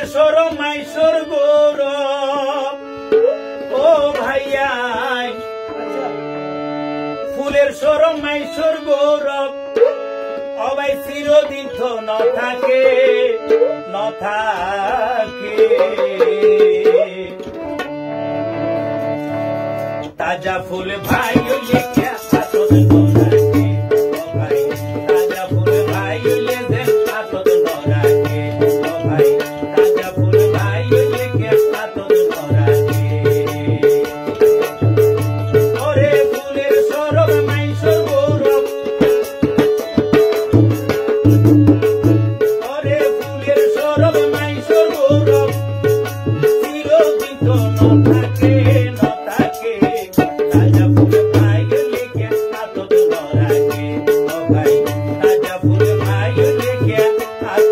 সরম মাইসর গৌরব ও ভাইয়াই ফুলের সরম মাইসর গৌরব অবাই চিরদিন তো ন থাকে তাজা ফুল ভাই লেখা হাতত নরাকে ও ভাই তাজা ফুল ভাই লেখা হাতত নরাকে ও ভাই তাজা ফুল ভাই লেখা হাতত নরাকে ওরে ফুলের সরব মাইসর গৌরব ওরে ফুলের সরব মাইসর গৌরব চিরদিন তো ন থাকে Bye.